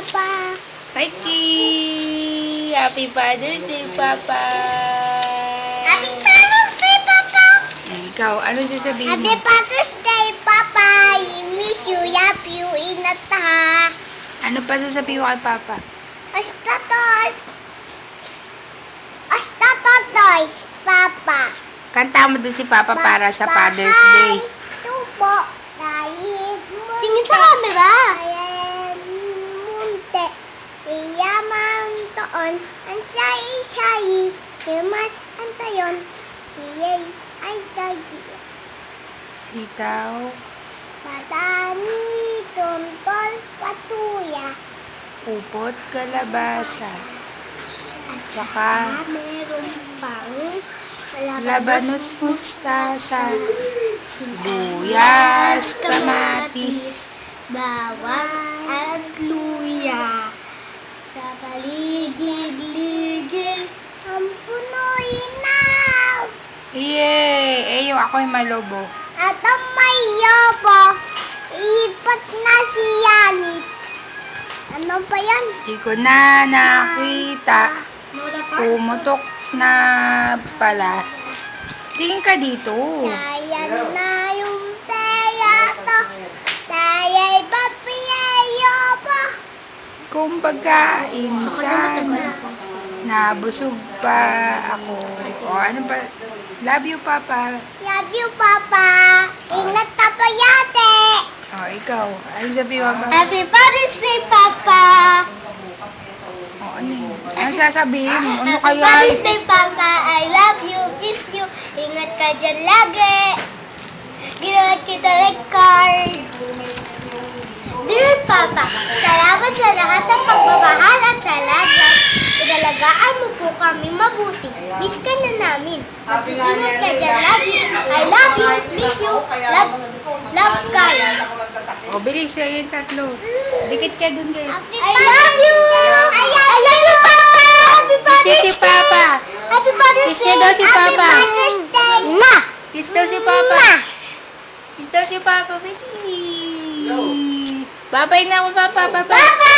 Papa. Mikey! Happy Father's Day, Papa! Happy Father's Day, Papa. Ikaw, ano sasabihin Happy mo? Father's Day, Papa. I miss you, love you, ingat ha. Ano pa sasabihin mo kay Papa? Ostatos. Ostatos, Papa. Kanta mo doon si Papa para sa Father's Day. Tubo. Tingin sa camera. Munte. Iyaman toon. Ang sayi-sayi. Kimas antayon. Siyay ay gagi. Sitaw, Patani, tontol, patuya. upot, kalabasa, baka, Meron pang labanos, mustasa, sibuyas, kamatis, bawang at luya. Sa paligid-ligid, ang punoy inaw. yay! Yung ako'y malobo. At ang may yobo, ipat na si Yanit. Ano pa yan? Di ko na nakita, pumutok na pala. Tingin ka dito. Sayang na yung pera to. Saya'y papiyayo pa. Kung pagkain sana, nabusog pa ako. O ano pa? Love you, Papa. Love you, Papa. Ingat ka pa yate. O, ikaw. Ano sabihin mo, Papa? Happy Father's Day, Papa. O, ano yun? Ano sasabihin mo? Ano Happy kaya? Father's Day, Papa. I love you, miss you. Ingat ka dyan lagi. Ginawa kita like card. Dear Papa, salamat sa lahat ng pagmamahal at sa lahat. Pinalagaan mo po kami mabuti. Miss ka na namin. Mag-ingat ka dyan lagi. I love you, miss you, love kayo. O, bilis kayo yung tatlo. Dikit ka dun kayo. I love you! I love you, Papa! Happy Kiss si Papa. Happy Father's Kiss niya daw si Papa. Happy Father's Day! Ma! Kiss daw si Papa. Kiss daw si Papa. Bilis. Babay na ako, Papa. Bye-bye. Papa!